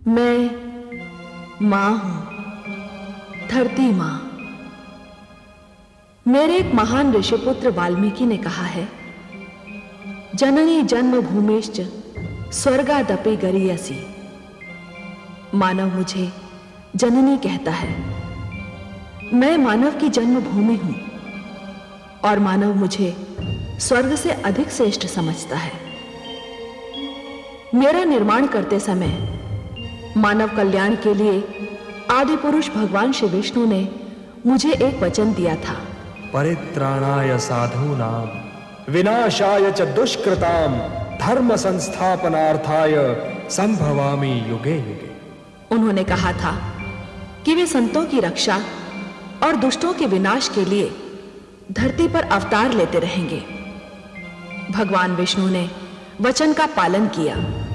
मैं मां हूं, धरती मां। मेरे एक महान ऋषिपुत्र वाल्मीकि ने कहा है, जननी जन्मभूमिश्च स्वर्गादपि गरीयसी। मानव मुझे जननी कहता है। मैं मानव की जन्मभूमि हूं और मानव मुझे स्वर्ग से अधिक श्रेष्ठ समझता है। मेरा निर्माण करते समय मानव कल्याण के लिए आदि पुरुष भगवान श्री विष्णु ने मुझे एक वचन दिया था, परित्राणाय साधूनां विनाशाय च दुष्कृतां धर्म संस्थापनार्थाय संभवामि युगे युगे। उन्होंने कहा था कि वे संतों की रक्षा और दुष्टों के विनाश के लिए धरती पर अवतार लेते रहेंगे। भगवान विष्णु ने वचन का पालन किया।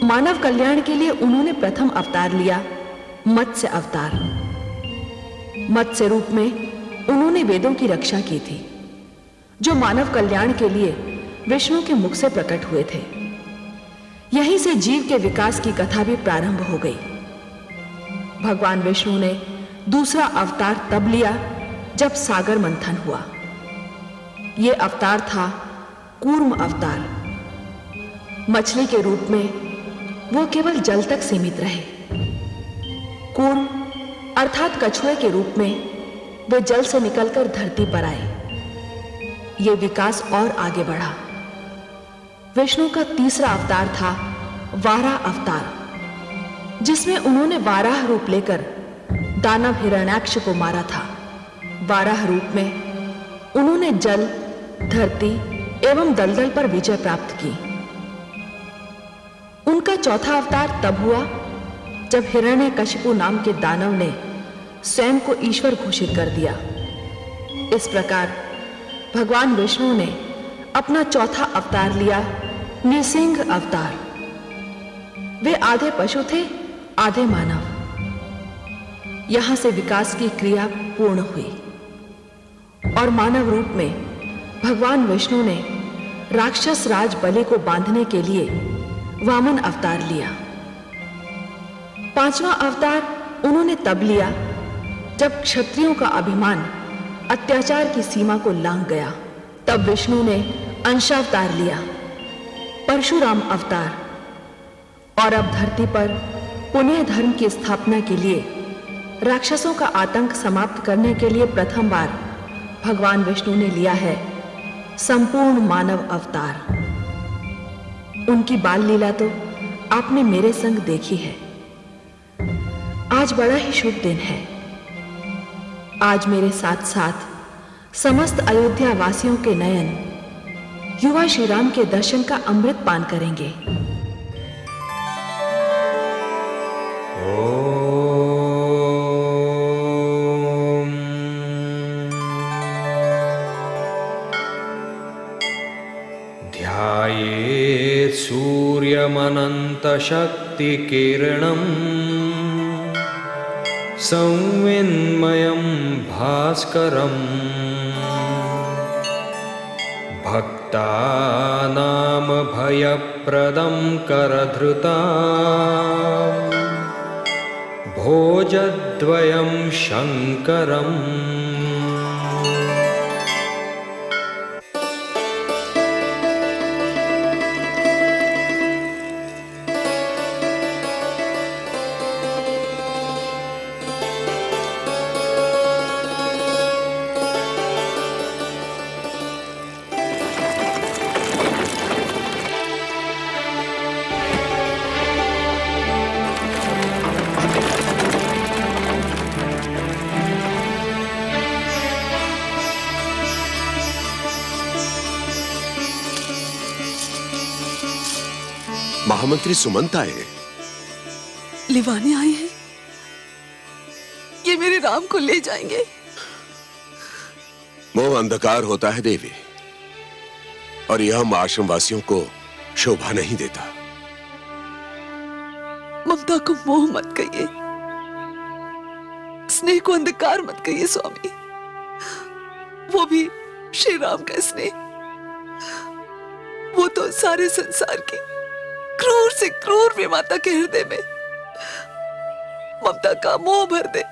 मानव कल्याण के लिए उन्होंने प्रथम अवतार लिया, मत्स्य अवतार। मत्स्य रूप में उन्होंने वेदों की रक्षा की थी, जो मानव कल्याण के लिए विष्णु के मुख से प्रकट हुए थे। यहीं से जीव के विकास की कथा भी प्रारंभ हो गई। भगवान विष्णु ने दूसरा अवतार तब लिया जब सागर मंथन हुआ। यह अवतार था कूर्म अवतार। मछली के रूप में वो केवल जल तक सीमित रहे। कूर्म अर्थात कछुए के रूप में वे जल से निकलकर धरती पर आए। ये विकास और आगे बढ़ा। विष्णु का तीसरा अवतार था वाराह अवतार, जिसमें उन्होंने वाराह रूप लेकर दानव हिरण्याक्ष को मारा था। वाराह रूप में उन्होंने जल, धरती एवं दलदल पर विजय प्राप्त की। उनका चौथा अवतार तब हुआ जब हिरण्यकशिपु नाम के दानव ने स्वयं को ईश्वर घोषित कर दिया। इस प्रकार भगवान विष्णु ने अपना चौथा अवतार लिया, नृसिंह अवतार। वे आधे पशु थे, आधे मानव। यहां से विकास की क्रिया पूर्ण हुई और मानव रूप में भगवान विष्णु ने राक्षस राज बलि को बांधने के लिए वामन अवतार लिया। पांचवा अवतार उन्होंने तब लिया जब क्षत्रियों का अभिमान अत्याचार की सीमा को लांघ गया। तब विष्णु ने अंशावतार लिया, परशुराम अवतार। और अब धरती पर पुनः धर्म की स्थापना के लिए, राक्षसों का आतंक समाप्त करने के लिए प्रथम बार भगवान विष्णु ने लिया है संपूर्ण मानव अवतार। उनकी बाल लीला तो आपने मेरे संग देखी है। आज बड़ा ही शुभ दिन है। आज मेरे साथ साथ समस्त अयोध्या वासियों के नयन युवा श्री राम के दर्शन का अमृत पान करेंगे। ध्यायेत् सूर्यमनंत शक्ति किरणम् संविन्मयं भास्करम् भक्तानां भयप्रदं करधृताम् भोजद्वयं शंकरम्। महामंत्री सुमंत आए। लिवाने आए हैं। ये मेरे राम को ले जाएंगे। मोह अंधकार होता है देवी, और यह हम आश्रम वासियों को शोभा नहीं देता। ममता को मोह मत कहिए, स्नेह को अंधकार मत कहिए स्वामी। वो भी श्री राम का स्नेह, वो तो सारे संसार की क्रूर से क्रूर भी माता के हृदय में ममता का मोह भर दे।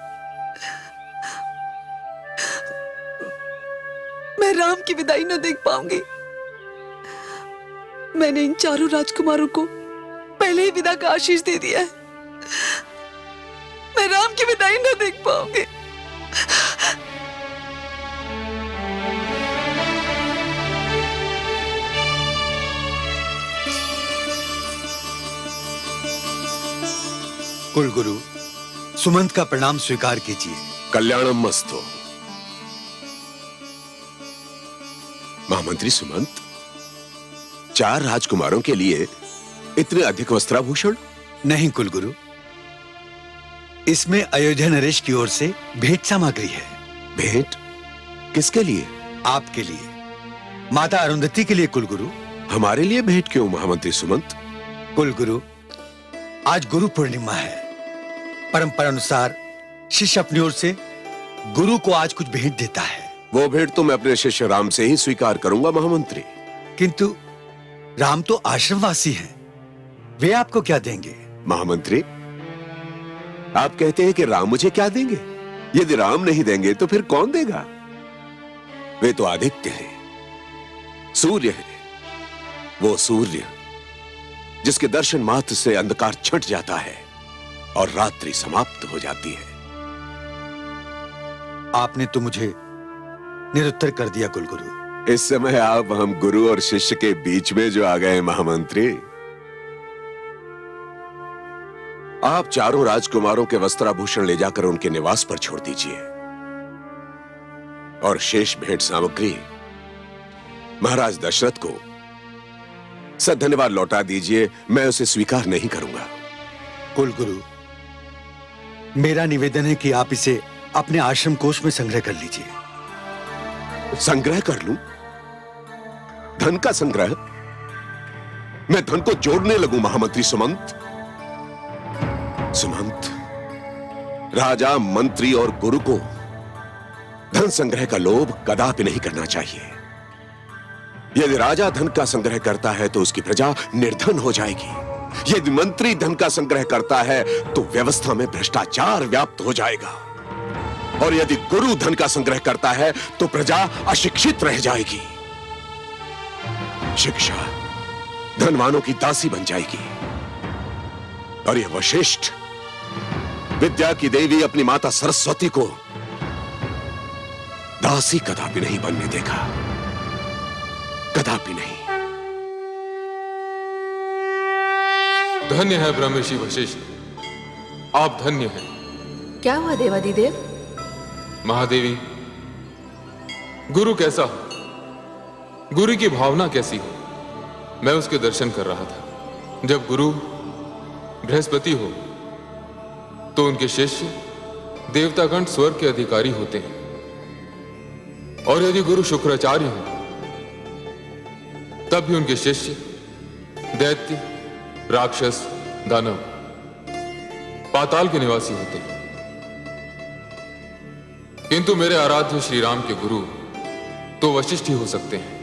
मैं राम की विदाई न देख पाऊंगी। मैंने इन चारों राजकुमारों को पहले ही विदा का आशीष दे दिया है। मैं राम की विदाई न देख पाऊंगी। कुलगुरु, सुमंत का प्रणाम स्वीकार कीजिए। कल्याणम मस्तु। महामंत्री सुमंत, 4 राजकुमारों के लिए इतने अधिक वस्त्राभूषण? नहीं कुलगुरु, इसमें अयोध्या नरेश की ओर से भेंट सामग्री है। भेंट? किसके लिए? आपके लिए, माता अरुंधति के लिए कुलगुरु। हमारे लिए भेंट क्यों महामंत्री सुमंत? कुलगुरु, आज गुरु पूर्णिमा है। परंपरा अनुसार शिष्य अपनी ओर से गुरु को आज कुछ भेंट देता है। वो भेंट तो मैं अपने शिष्य राम से ही स्वीकार करूंगा महामंत्री। किंतु राम तो आश्रमवासी हैं, वे आपको क्या देंगे? महामंत्री, आप कहते हैं कि राम मुझे क्या देंगे? यदि राम नहीं देंगे तो फिर कौन देगा? वे तो आदित्य हैं, सूर्य है। वो सूर्य जिसके दर्शन मात्र से अंधकार छंट जाता है और रात्रि समाप्त हो जाती है। आपने तो मुझे निरुत्तर कर दिया कुलगुरु। इस समय आप हम गुरु और शिष्य के बीच में जो आ गए महामंत्री। आप चारों राजकुमारों के वस्त्राभूषण ले जाकर उनके निवास पर छोड़ दीजिए और शेष भेंट सामग्री महाराज दशरथ को सधन्यवाद लौटा दीजिए। मैं उसे स्वीकार नहीं करूंगा। कुलगुरु, मेरा निवेदन है कि आप इसे अपने आश्रम कोष में संग्रह कर लीजिए। संग्रह कर लूं? धन का संग्रह? मैं धन को जोड़ने लगूं महामंत्री सुमंत? सुमंत, राजा, मंत्री और गुरु को धन संग्रह का लोभ कदापि नहीं करना चाहिए। यदि राजा धन का संग्रह करता है तो उसकी प्रजा निर्धन हो जाएगी। यदि मंत्री धन का संग्रह करता है तो व्यवस्था में भ्रष्टाचार व्याप्त हो जाएगा। और यदि गुरु धन का संग्रह करता है तो प्रजा अशिक्षित रह जाएगी। शिक्षा धनवानों की दासी बन जाएगी। और यह वशिष्ठ विद्या की देवी अपनी माता सरस्वती को दासी कदापि नहीं बनने देगा, कदापि नहीं। धन्य है ब्रह्मर्षि वशिष्ठ, आप धन्य हैं। क्या हुआ देवादिदेव? महादेवी, गुरु कैसा हो, गुरु की भावना कैसी हो, मैं उसके दर्शन कर रहा था। जब गुरु बृहस्पति हो तो उनके शिष्य देवतागण स्वर्ग के अधिकारी होते हैं, और यदि गुरु शुक्राचार्य हो तब भी उनके शिष्य दैत्य, राक्षस, दानव, पाताल के निवासी होते हैं। किंतु मेरे आराध्य श्री राम के गुरु तो वशिष्ठ ही हो सकते हैं।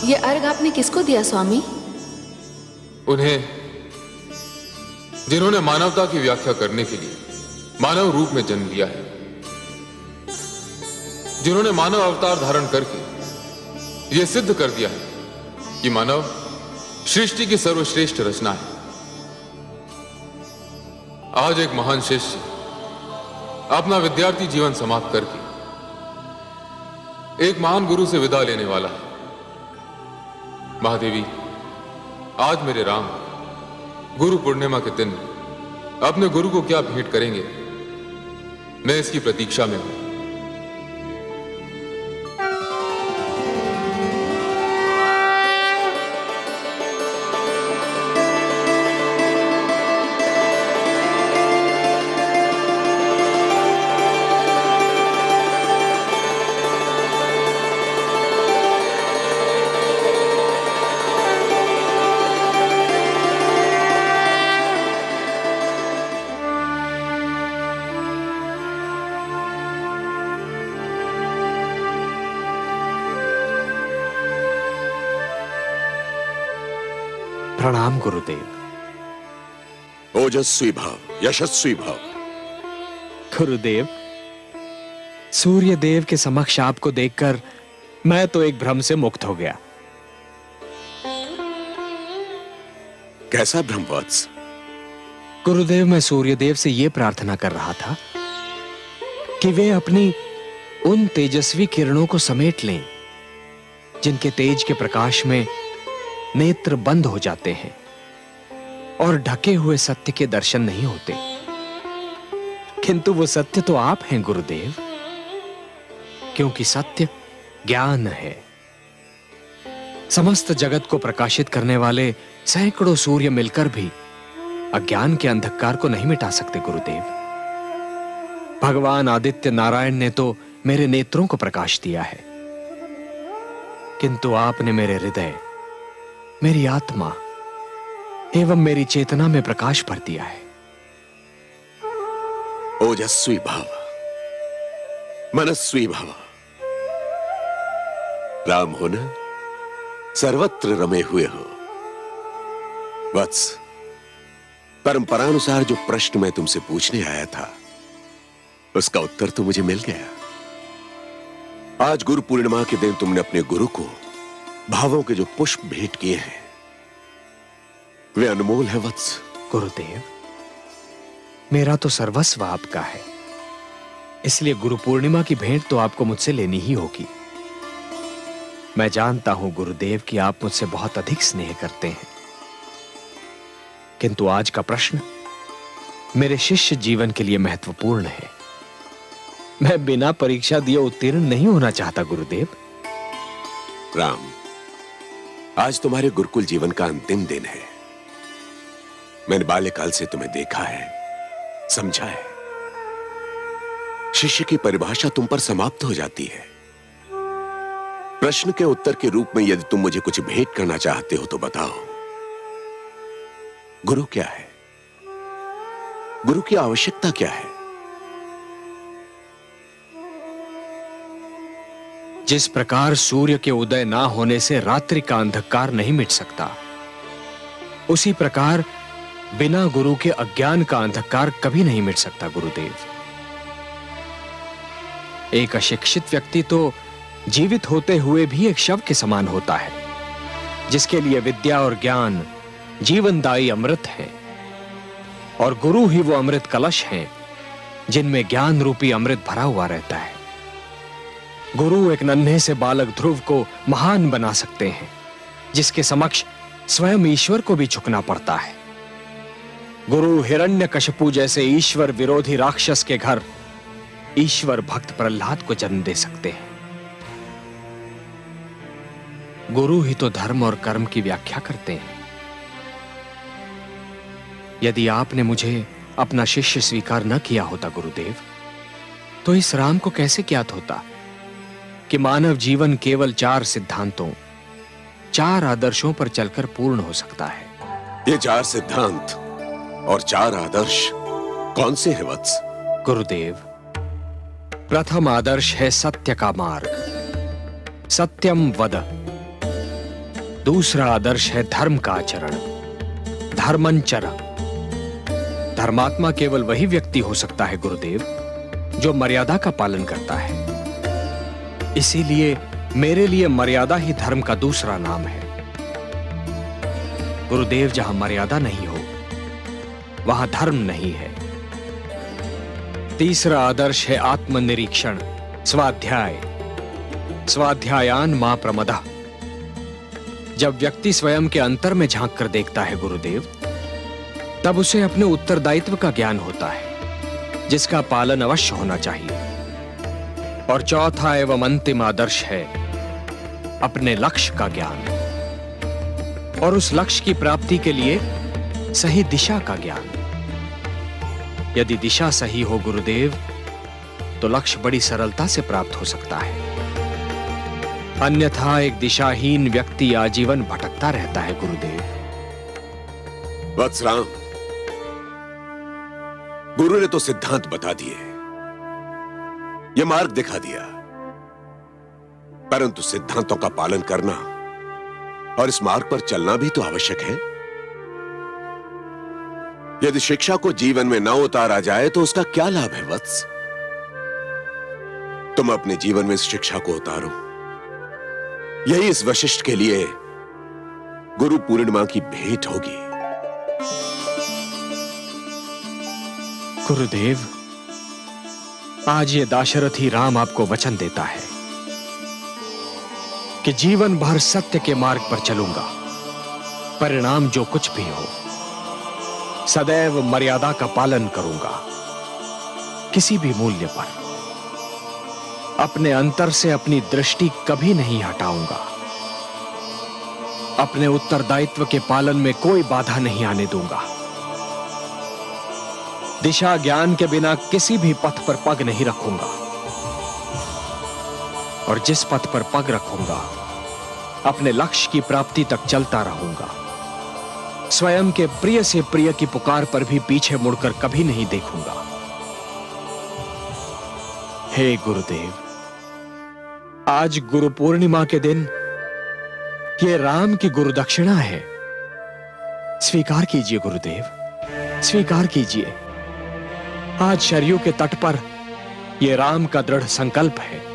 ये अर्घ आपने किसको दिया स्वामी? उन्हें जिन्होंने मानवता की व्याख्या करने के लिए मानव रूप में जन्म लिया है, जिन्होंने मानव अवतार धारण करके यह सिद्ध कर दिया है कि मानव सृष्टि की सर्वश्रेष्ठ रचना है। आज एक महान शिष्य अपना विद्यार्थी जीवन समाप्त करके एक महान गुरु से विदा लेने वाला है। महादेवी, आज मेरे राम गुरु पूर्णिमा के दिन अपने गुरु को क्या भेंट करेंगे, मैं इसकी प्रतीक्षा में हूं। प्रणाम गुरुदेव। ओजस्वी भव, यशस्वी भव। गुरुदेव, सूर्य देव के समक्ष आपको देखकर मैं तो एक भ्रम से मुक्त हो गया। कैसा भ्रम वत्स? गुरुदेव, मैं सूर्यदेव से यह प्रार्थना कर रहा था कि वे अपनी उन तेजस्वी किरणों को समेट लें जिनके तेज के प्रकाश में नेत्र बंद हो जाते हैं और ढके हुए सत्य के दर्शन नहीं होते। किंतु वो सत्य तो आप हैं गुरुदेव, क्योंकि सत्य ज्ञान है। समस्त जगत को प्रकाशित करने वाले सैकड़ों सूर्य मिलकर भी अज्ञान के अंधकार को नहीं मिटा सकते गुरुदेव। भगवान आदित्य नारायण ने तो मेरे नेत्रों को प्रकाश दिया है, किंतु आपने मेरे हृदय, मेरी आत्मा एवं मेरी चेतना में प्रकाश भर दिया है। ओजस्वी भव, मनस्वी भव। राम हो न, सर्वत्र रमे हुए हो। वत्स, परंपरानुसार जो प्रश्न मैं तुमसे पूछने आया था उसका उत्तर तो मुझे मिल गया। आज गुरु पूर्णिमा के दिन तुमने अपने गुरु को भावों के जो पुष्प भेंट किए हैं वे अनमोल है वत्स। गुरुदेव, मेरा तो सर्वस्व आपका है, इसलिए गुरु पूर्णिमा की भेंट तो आपको मुझसे लेनी ही होगी। मैं जानता हूं गुरुदेव कि आप मुझसे बहुत अधिक स्नेह करते हैं, किंतु आज का प्रश्न मेरे शिष्य जीवन के लिए महत्वपूर्ण है। मैं बिना परीक्षा दिए उत्तीर्ण नहीं होना चाहता गुरुदेव। राम, आज तुम्हारे गुरुकुल जीवन का अंतिम दिन है। मैंने बाल्यकाल से तुम्हें देखा है, समझा है। शिष्य की परिभाषा तुम पर समाप्त हो जाती है। प्रश्न के उत्तर के रूप में यदि तुम मुझे कुछ भेंट करना चाहते हो तो बताओ, गुरु क्या है? गुरु की आवश्यकता क्या है? जिस प्रकार सूर्य के उदय ना होने से रात्रि का अंधकार नहीं मिट सकता, उसी प्रकार बिना गुरु के अज्ञान का अंधकार कभी नहीं मिट सकता गुरुदेव। एक अशिक्षित व्यक्ति तो जीवित होते हुए भी एक शव के समान होता है, जिसके लिए विद्या और ज्ञान जीवनदायी अमृत है, और गुरु ही वो अमृत कलश हैं जिनमें ज्ञान रूपी अमृत भरा हुआ रहता है। गुरु एक नन्हे से बालक ध्रुव को महान बना सकते हैं, जिसके समक्ष स्वयं ईश्वर को भी झुकना पड़ता है। गुरु हिरण्यकशिपु जैसे ईश्वर विरोधी राक्षस के घर ईश्वर भक्त प्रहलाद को जन्म दे सकते हैं। गुरु ही तो धर्म और कर्म की व्याख्या करते हैं। यदि आपने मुझे अपना शिष्य स्वीकार न किया होता गुरुदेव, तो इस राम को कैसे ज्ञात होता कि मानव जीवन केवल 4 सिद्धांतों, 4 आदर्शों पर चलकर पूर्ण हो सकता है। ये 4 सिद्धांत और 4 आदर्श कौन से हैं वत्स? गुरुदेव, प्रथम आदर्श है सत्य का मार्ग, सत्यम वद। दूसरा आदर्श है धर्म का आचरण, धर्मंचर। धर्मात्मा केवल वही व्यक्ति हो सकता है गुरुदेव जो मर्यादा का पालन करता है। इसीलिए मेरे लिए मर्यादा ही धर्म का दूसरा नाम है। गुरुदेव, जहां मर्यादा नहीं हो वहां धर्म नहीं है। तीसरा आदर्श है आत्मनिरीक्षण, स्वाध्याय। स्वाध्यायान मां प्रमदः। जब व्यक्ति स्वयं के अंतर में झांक कर देखता है गुरुदेव, तब उसे अपने उत्तरदायित्व का ज्ञान होता है, जिसका पालन अवश्य होना चाहिए। और चौथा एवं अंतिम आदर्श है अपने लक्ष्य का ज्ञान, और उस लक्ष्य की प्राप्ति के लिए सही दिशा का ज्ञान। यदि दिशा सही हो गुरुदेव, तो लक्ष्य बड़ी सरलता से प्राप्त हो सकता है। अन्यथा एक दिशाहीन व्यक्ति आजीवन भटकता रहता है गुरुदेव। वत्सराम, गुरु ने तो सिद्धांत बता दिए, ये मार्ग दिखा दिया, परंतु सिद्धांतों का पालन करना और इस मार्ग पर चलना भी तो आवश्यक है। यदि शिक्षा को जीवन में न उतारा जाए तो उसका क्या लाभ है वत्स? तुम अपने जीवन में इस शिक्षा को उतारो। यही इस वशिष्ठ के लिए गुरु पूर्णिमा की भेंट होगी। गुरुदेव, आज ये दाशरथी राम आपको वचन देता है कि जीवन भर सत्य के मार्ग पर चलूंगा। परिणाम जो कुछ भी हो, सदैव मर्यादा का पालन करूंगा। किसी भी मूल्य पर अपने अंतर से अपनी दृष्टि कभी नहीं हटाऊंगा। अपने उत्तरदायित्व के पालन में कोई बाधा नहीं आने दूंगा। दिशा ज्ञान के बिना किसी भी पथ पर पग नहीं रखूंगा, और जिस पथ पर पग रखूंगा अपने लक्ष्य की प्राप्ति तक चलता रहूंगा। स्वयं के प्रिय से प्रिय की पुकार पर भी पीछे मुड़कर कभी नहीं देखूंगा। हे गुरुदेव, आज गुरु पूर्णिमा के दिन ये राम की गुरु दक्षिणा है। स्वीकार कीजिए गुरुदेव, स्वीकार कीजिए। आज शरयू के तट पर यह राम का दृढ़ संकल्प है।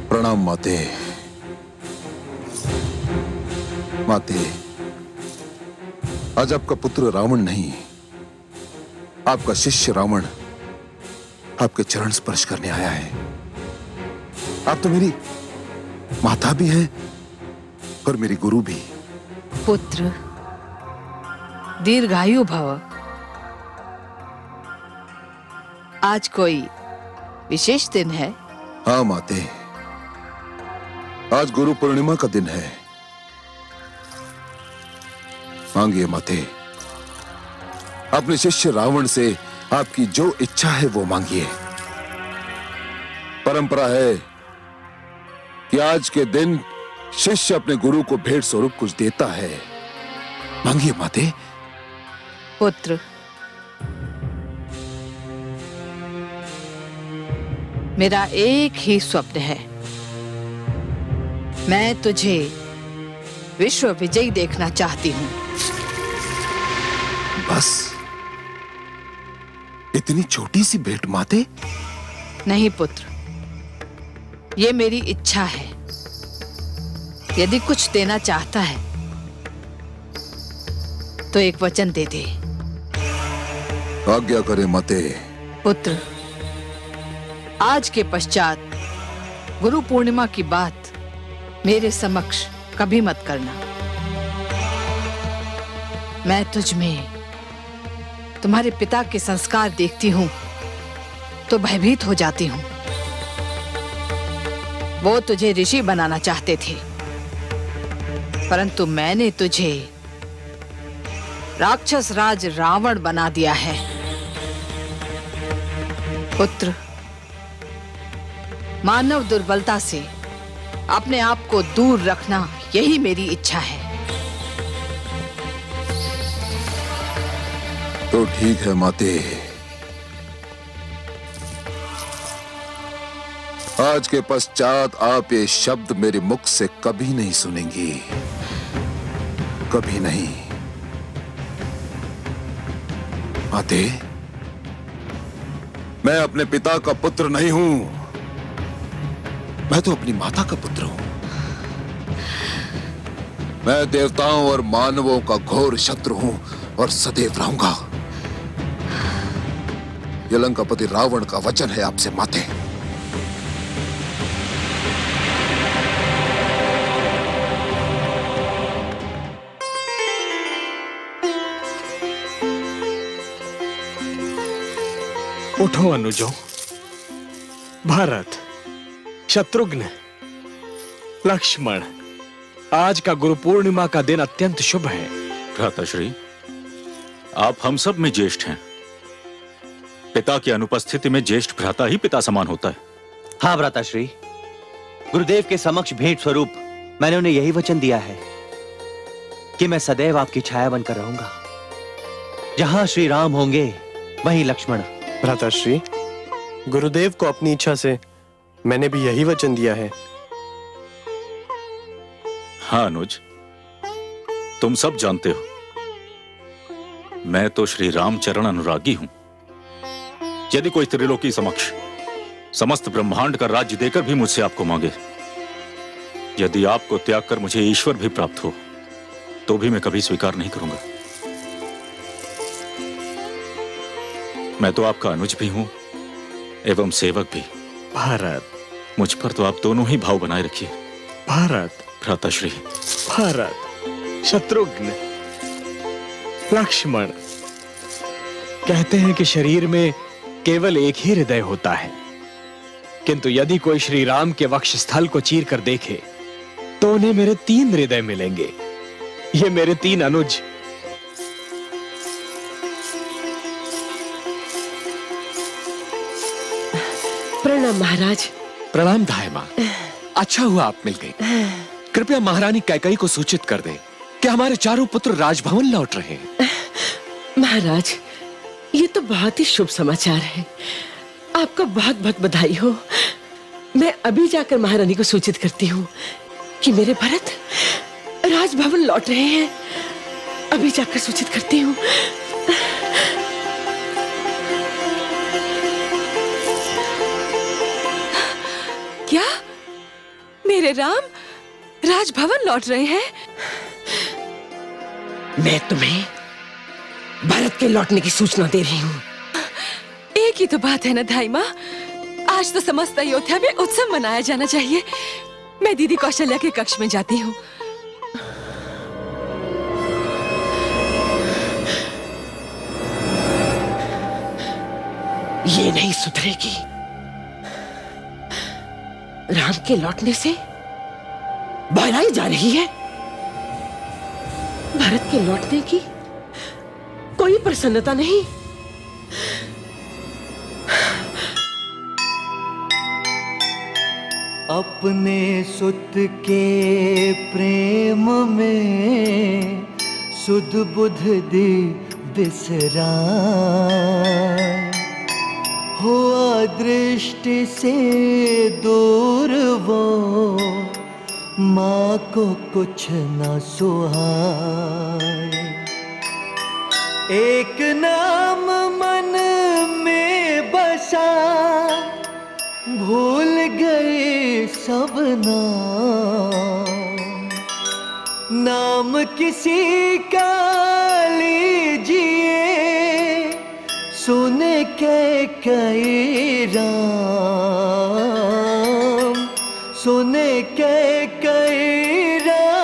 प्रणाम माते। माते, आज आपका पुत्र रावण नहीं, आपका शिष्य रावण आपके चरण स्पर्श करने आया है। आप तो मेरी माता भी हैं और मेरी गुरु भी। पुत्र, दीर्घायु भव। आज कोई विशेष दिन है? हाँ माते, आज गुरु पूर्णिमा का दिन है। मांगिए माते, अपने शिष्य रावण से आपकी जो इच्छा है वो मांगिए। परंपरा है कि आज के दिन शिष्य अपने गुरु को भेंट स्वरूप कुछ देता है। मांगिए माते। पुत्र, मेरा एक ही स्वप्न है। मैं तुझे विश्व विजयी देखना चाहती हूं। बस इतनी छोटी सी भेंट माते? नहीं पुत्र, ये मेरी इच्छा है। यदि कुछ देना चाहता है तो एक वचन दे दे। आज्ञा करे माते। पुत्र, आज के पश्चात गुरु पूर्णिमा की बात मेरे समक्ष कभी मत करना। मैं तुझ में तुम्हारे पिता के संस्कार देखती हूं तो भयभीत हो जाती हूं। वो तुझे ऋषि बनाना चाहते थे, परंतु मैंने तुझे राक्षस राज रावण बना दिया है। पुत्र, मानव दुर्बलता से अपने आप को दूर रखना, यही मेरी इच्छा है। तो ठीक है माते, आज के पश्चात आप ये शब्द मेरे मुख से कभी नहीं सुनेंगी, कभी नहीं। माते, मैं अपने पिता का पुत्र नहीं हूं, मैं तो अपनी माता का पुत्र हूं। मैं देवताओं और मानवों का घोर शत्रु हूं और सदैव रहूंगा। यह लंकापति रावण का वचन है आपसे माते। उठो अनुजो, भरत, शत्रुघ्न, लक्ष्मण, आज का गुरु पूर्णिमा का दिन अत्यंत शुभ है। भ्राताश्री, आप हम सब में ज्येष्ठ हैं। पिता की अनुपस्थिति में ज्येष्ठ भ्राता ही पिता समान होता है। हाँ भ्राताश्री, गुरुदेव के समक्ष भेंट स्वरूप मैंने उन्हें यही वचन दिया है कि मैं सदैव आपकी छाया बनकर रहूंगा। जहां श्री राम होंगे वहीं लक्ष्मण। भ्राताश्री, गुरुदेव को अपनी इच्छा से मैंने भी यही वचन दिया है। हाँ अनुज, तुम सब जानते हो मैं तो श्री रामचरण अनुरागी हूं। यदि कोई त्रिलोकी समक्ष समस्त ब्रह्मांड का राज्य देकर भी मुझसे आपको मांगे, यदि आपको त्याग कर मुझे ईश्वर भी प्राप्त हो, तो भी मैं कभी स्वीकार नहीं करूंगा। मैं तो आपका अनुज भी हूं एवं सेवक भी। भारत, मुझ पर तो आप दोनों ही भाव बनाए रखिए। भारत, भ्राताश्री। भारत, शत्रुघ्न, लक्ष्मण। कहते हैं कि शरीर में केवल एक ही हृदय होता है, किंतु यदि कोई श्री राम के वक्षस्थल को चीर कर देखे तो उन्हें मेरे 3 हृदय मिलेंगे। ये मेरे 3 अनुज। प्रणाम महाराज। प्रणाम धाय मां। अच्छा हुआ आप मिल गई। कृपया महारानी कैकेयी को सूचित कर दें कि हमारे चारों पुत्र राजभवन लौट रहे हैं। महाराज, ये तो बहुत ही शुभ समाचार है। आपको बहुत बहुत बधाई हो। मैं अभी जाकर महारानी को सूचित करती हूँ कि मेरे भरत राजभवन लौट रहे हैं। अभी जाकर सूचित करती हूँ। क्या मेरे राम राजभवन लौट रहे हैं? मैं तुम्हें भरत के लौटने की सूचना दे रही हूँ। एक ही तो बात है ना धाई माँ, आज तो समस्त अयोध्या में उत्सव मनाया जाना चाहिए। मैं दीदी कौशल्या के कक्ष में जाती हूँ। ये नहीं सुधरेगी। राम के लौटने से बहराई जा रही है। भरत के लौटने की कोई प्रसन्नता नहीं। अपने सुत के प्रेम में सुध बुध दी बिसराए, हुआ दृष्टि से दूर वो माँ को कुछ न सुहाए। एक नाम मन में बसा, भूल गए सब नाम। नाम किसी का लीजिए, सुने के कई राम, सुने के कई राम।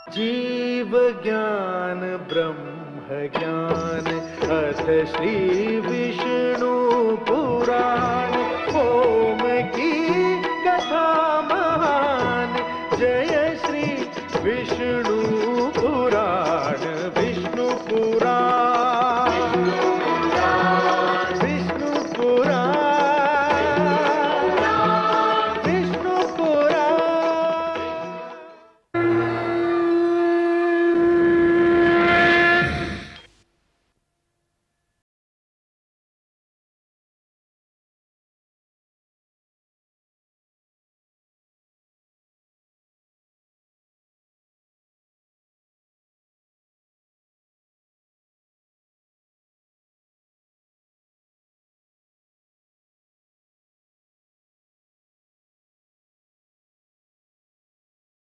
जीव ज्ञान ब्रह्म ज्ञान अथ श्री विष्णु